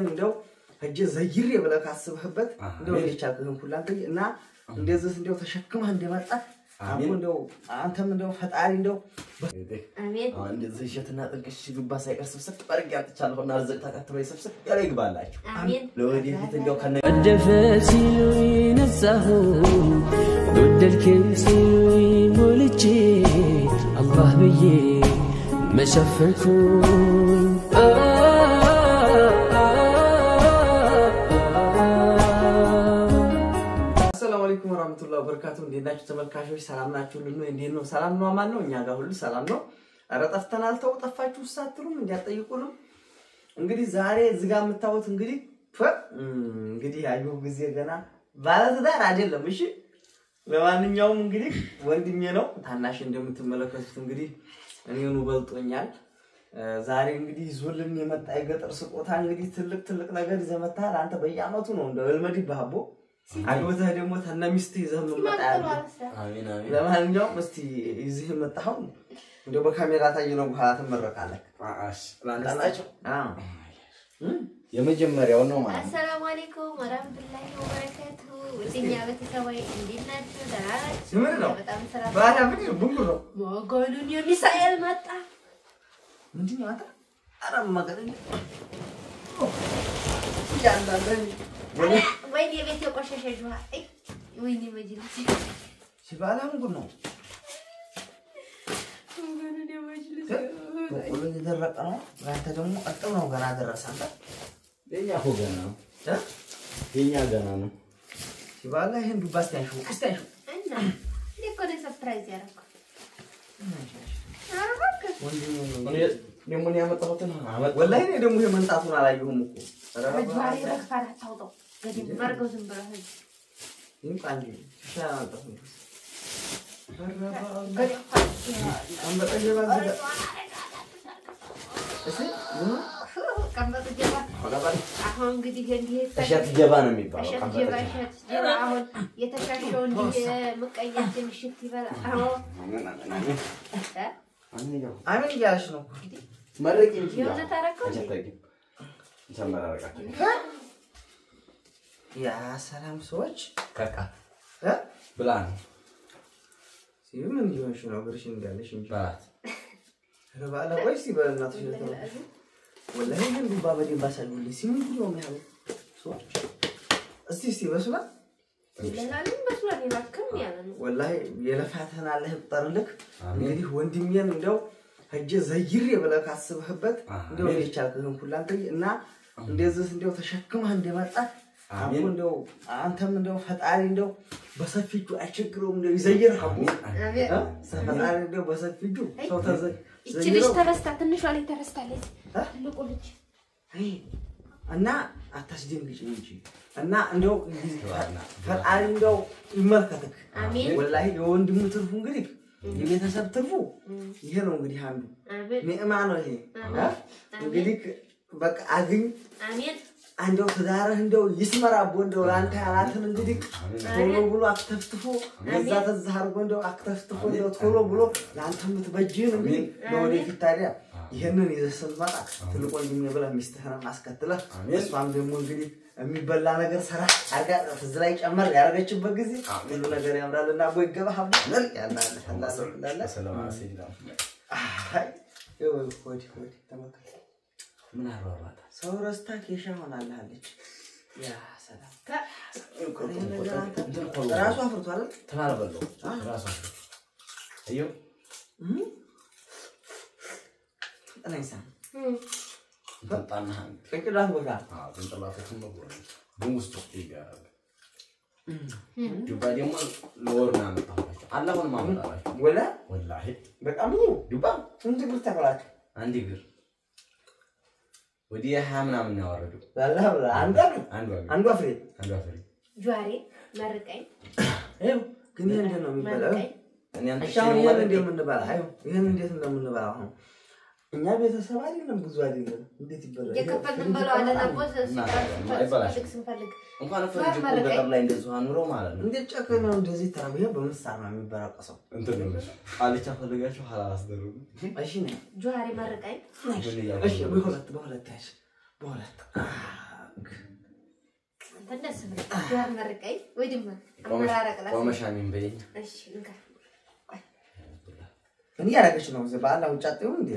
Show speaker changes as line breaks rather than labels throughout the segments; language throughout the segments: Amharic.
እንደው እጄ ዘይሬ ብለህ አስበህበት እንደው ልቻልከን ሁላንተ እና እንደዚህ እንደው ተሸክመህ እንደመጣ እንደው አንተም እንደው ፈጣሪ እንደው አሜን እንደዚህ ሸትና ጥንቅሽ ግባ ሳይቀር ስብስብ ባርግ ያጥቻለሁና አርዘቅ ተከትሎ ይሰብስብ ያለ ይግባላችሁ አሜን ለወዲት እንደው ከነ
ደፈሲሉ ይነሳሁ ወደልከኝ ሲሉኝ ሞልቼ አላህ ብዬ መሸፈንኩኝ
ወራህመቱላሂ ወበረካቱሁ እንዴናችሁ ተመልካቾች ሰላም ናችሁልን ነው እንዴት ነው ሰላም ነው ማን ነው እኛ ጋር ሁሉ ሰላም ነው አረ ጠፍተናል ጠፋችሁ ሳትሉም እንዲያጠይቁንም እንግዲህ ዛሬ እዚህ ጋር የምታዩት እንግዲህ ያየው ጊዜ ገና ባለትዳር አይደለም እሺ ለማንኛውም እንግዲህ ወንድሜ ነው ታናሽ እንደምትመለከቱት እንግዲህ እኔኑ በልጦኛል ዛሬ እንግዲህ ዞልን የመጣ የገጠር ስቆታ እንግዲህ ትልቅ ነገር ይዘመታል አንተ በየአመቱ ነው እንደው እልመዲ ባቦ አግብተህ ደግሞ ተነሚስት ይዘህ መጣ አሜን አሜን ለማንኛውም እስቲ ይዘህ መጣው እንደው በካሜራ ታየነው በኋላ ተመረቃለህ አሽ ላንታላችሁ
የመጀመሪያው ነው ማለት
አሰላሙ አለይኩም ወራህመቱላሂ ወበረካቱሁ ወዲኛ በተሰዋይ እንዲናችሁ ዳራችሁ በጣም ሰላም
ባዳ ምን ቡንጉሮ
ሞጎሉን የሚሳኤል መጣ
ምንድን ነው አታ አራም ማገረኝ ያንዳንዴ
ወይ የቤት የቆሸሸ ጁሃ ወይ መጅልስ
ሲባላም ጉድ ነው ሁሉ ይደረቀ ነው አንተ ደግሞ አጥው ነው ገና ደረሰ አንተ
የኛ ሆገና ነው የኛ ገና ነው
ሲባላ ይሄን ዱባስ ያንሹ እስታንሹ
እና ለኮደ ሰርፕራይዝ ያረኩ
ደሞን ያመጣሁትን አመጣ ወላሂ እኔ ደግሞ የመንጣቱን አላየሁም እኮ
ዛሬ ረክፋት አታውጣው ገደም ማርገው ዝም ብለህ
ይምጣ እንጂ ሻንጣው
ቀንበጥ ጀባ አሁን እንግዲህ እንዲህ
እሸት ጀባ ነው የሚባለው
እሸት ጀባ አሁን የተሻሸው እንዲህ መቀኛችን ሽት ይበላ አሁን
አሜን ያልሽ ነው
መረቅ እንጂ
የሆነ ታረከው
ተመረቃችሁ
ያ ሰላም ሰዎች
ከካ ብላ ነው
ሲምን ይሆንሽ ነው ግርሽ እንዳለሽ እንጂ
ባላት
ረባላ ወይስ ይበልናትሽ ነው ወላሂ ግን ዱባ በደም ባሰሉልኝ ሲምን ነው የሚያው ሰዎች እስቲ በስላ
ለላልን በስላ ይላከም ያለ ነው
ወላሂ የለፋተና አለ ይጠርልክ እንግዲህ ወንድሜን እንደው እጄ ዘይሬ ብለህ አስበህበት እንደው ልቻልከን ሁላንተ እና እንደዚህ እንደው ተሸክመህ እንደመጣ አሁን እንደው አንተም እንደው ፈጣሪ እንደው በሰፊጁ አቸግሮም እንደው ይዘየር ሀቡ አሜን ፈጣሪ እንደው በሰፊጁ ሰው ተዘይ
እቺ ልጅ ተረስታ ትንሿ ላይ ተረስታለች ትልቁ ልጅ እና
አታስደንግጭ እንጂ እና እንደው ፈጣሪ እንደው ይመርከተክ
አሜን
ወላሂ የወንድሙ ትርፉ እንግዲህ የቤተሰብ ትርፉ ይሄ ነው እንግዲህ አንዱ ኒዕማ ነው ይሄ እንግዲህ በቃ አግኝ
አሜን
አንደው ተዳረህ እንደው ይስመራቦ እንደው ላንተ ያላትን እንግዲህ ቶሎ ብሎ አክተፍትፎ እዛ ተዛርጎ እንደው አክተፍትፎ እንደው ቶሎ ብሎ ላንተ ምትበጅን እንግዲህ ለወደፊት ታዲያ ይሄንን ይዘስልማታ ትልቁ ወንድም ብለህ ሚስትህን ማስከተለህ እሷም ደግሞ እንግዲህ የሚበላ ነገር ሰራ አርጋ ፍዝ ላይ ጨመር ያረጋችበት ጊዜ ሁሉ ነገር ያምራልና አቦ ይገባህ አብነን ያናለ አላህ
ሰላም አለይኩም
አይ ሆዲ ተመከተ
ምን አሯሯታ
ሰው ረስታ ኬሻ ሆናለች ያ ሰላም ራሱ አፍርቷል
ተናበለው ራሱ አዩ
እነሳ
ፈጣና
ከቅዳት ቦታ
ተንጠላፈቱን ነው በውስጡ ይጋራል ዱባ ደግሞ ለወርና መጣላችሁ አላሁን ማመጣላችሁ ወላሂ
በጣም ዱባ ስንት ግር ተቆላችሁ
አንድ ግር ወዲያ ምናምን ያወረዱ
والله አንዱ አፍሬ
ጇሪ መርቀኝ
አይው ግን እንዴት ነው የሚባለው እኔ አንተ ሻው እንደምንበላ አይው ይሄን እንዴት እንደምንበላ አሁን እኛ ቤተሰብ አይደለም ብዙ አይደለም እንዴት ይበላል
የከፈልን በለው አለ ነበር ስንፈልግ
እንኳን ፍሪጅ በቀር ላይ እንደዚህ አኑሮ ማለት ነው
እንዴት ጨከነ እንደዚህ ታቢያ በመሳር ነው የሚበራቀሰው
እንትን ነው ቃልቻ ፈልጋችሁ ሐላል አስደረጉ
እሺ ነው
ጆሃሪ መርቀኝ
እሺ በሁለት ያሽ በሁለት
ተደስ ብለ ጆሃሪ መርቀኝ ወይ ድማ አመራረቅላ
ቆመሻሚን በይኝ
እሺ እንካ
እኔ ያረጋች ነው ዘባላ ውጫጤው እንዴ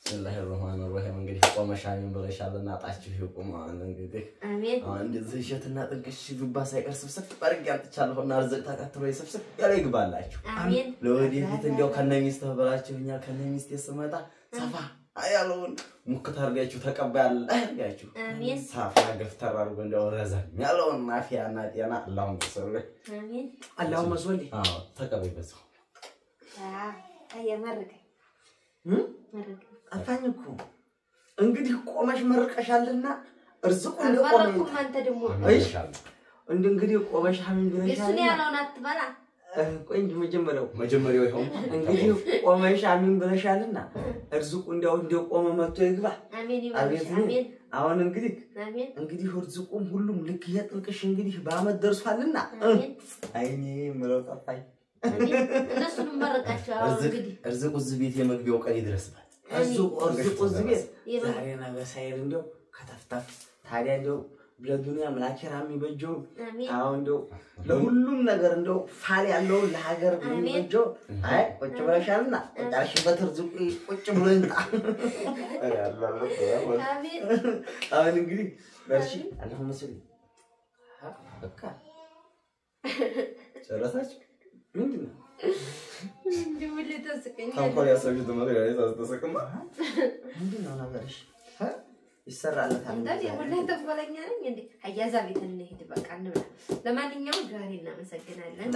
ሰላህ الرحمن الرحيم እንግዲህ ቆመሻሚን ብለሻልና ጣችሁ ይቆማ እንግዲህ
አሜን
አንድ ዝሽትና ጥንቅሽ ዱባ ሳይቀር ስብስብ አድርጌ አጥቻለሁና አርዘቅ ተከትሎ ይሰብስብ ያለ ይግባላችሁ
አሜን
ለወዲህ እንደው ከነሚስት ተበላችሁኛ ከነሚስት የስመጣ ሰፋ አያለውን ሙክት አርጋችሁ ተቀበል አርጋችሁ
አሜን
ሳፋ ገፍተር አርጎ እንደው ረዘም ያለውን ማፊያና ጤና አላሁን ሰለ
አሜን
አላሁ መስወሊ
ተቀበይ በዛው
አየመርቀኝ መርቀኝ
አፋኝኩ እንግዲህ ቆመሽ መርቀሻልና እርዝቁ
እንደቆመ አንተ ደግሞ
እንግዲህ ቆመሽ ሐሚን ብለሻል
እሱን ያለውን አትበላ
ቆይ
መጀመሪያው ይሁን
እንግዲህ ቆመሽ ሐሚን ብለሻልና እርዝቁ እንደው ቆመ መጥቶ ይግባ
አሜን አሜን
አሁን እንግዲህ
አሜን
እንግዲህ እርዝቁም ሁሉም ልክ የጥንቅሽ እንግዲህ ባመት ደርሷልና አይኔ ምለው ጠፋኝ
እነሱን መረቃቸው እንግዲህ
እርዝቁ ዝቤት የመግቢያው ቀን ይድረስባት
እርዝቁ ዝቤት ዛሬና በሳይል እንደው ከተፍታፍ ታዲያ እንደው ለዱንያ ምላኪራ የሚበጀው አሁን እንደው ለሁሉም ነገር እንደው ፋል ያለው ለሀገር የሚበጀው አይ ቁጭ ብለሻልና ዳሽበት እርዝቁ ቁጭ ብሎ እንጣ
አሜን
አሁን እንግዲህ በርሺ አላሁ መስሊ በቃ
ጨረሳችሁ
ምንድነው
እንደውል ተስቀኝ
ታንኮል ያሰብኩት ነገር ያይታስ ተሰከማ
ምንድነው ነገርሽ ይሰራለታል
እንዴ ወላሂ ተቆለኛ ነኝ እንዴ አያዛ ቤት እንሄድ በቃ እንብላ ለማንኛውም ዛሬ እናመሰግናለን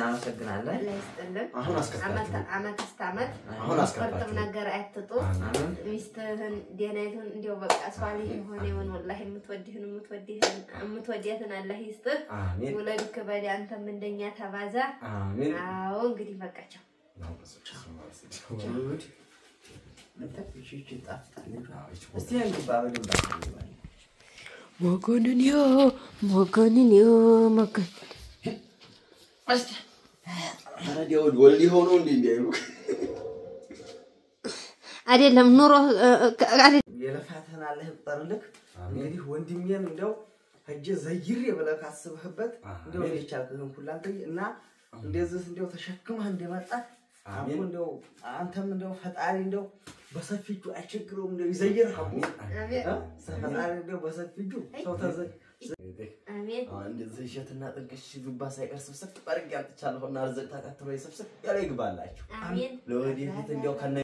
አላህ ይስጥልን
አሁን አስከታችሁ
አመት አስተማት
አሁን አስከታችሁ
ነገር አይተጡ ሚስትህን ዲናይቱን እንደው በቃ ሷሊህ ሆነ ይሁን ወላሂ የምትወዲያትን አላህ ይስጥህ
አሜን
ወለድክ በዲ አንተም እንደኛ ተባዛ
አሜን
አዎ እንግዲህ በቃቸው
መጣች ይጣፍጣል እስቲ አንግባ በደንብ
ሞጎንንዮ መከን
እስቲ
ታዲያው ወልዲ ሆኖ እንዲያዩ
አይደለም ኑሮ
የለፋተና አለ ይጠርልክ እንግዲህ ወንድሜን እንደው ሀጀ ዘይር የበለክ አስበህበት እንደው ይቻልከን ሁላንተ እና እንደዚህ እንደው ተሸክመህ እንደመጣ አሜን እንደው አንተም እንደው ፈጣሪ እንደው በሰፊጁ አይቸግረውም እንደው ይዘይር አሜን ፈጣሪ እንደው በሰፊጁ ሰው ተዘ
አሜን
አንድ ዝሽትና ጥንቅሽ ዱባ ሳይቀር ስብስብ አድርጌ አጥቻለሁና አርዘቅ ተከትሎ ይሰብስብ ያለ ይግባላችሁ
አሜን
ለወዲህ እንደው ከነ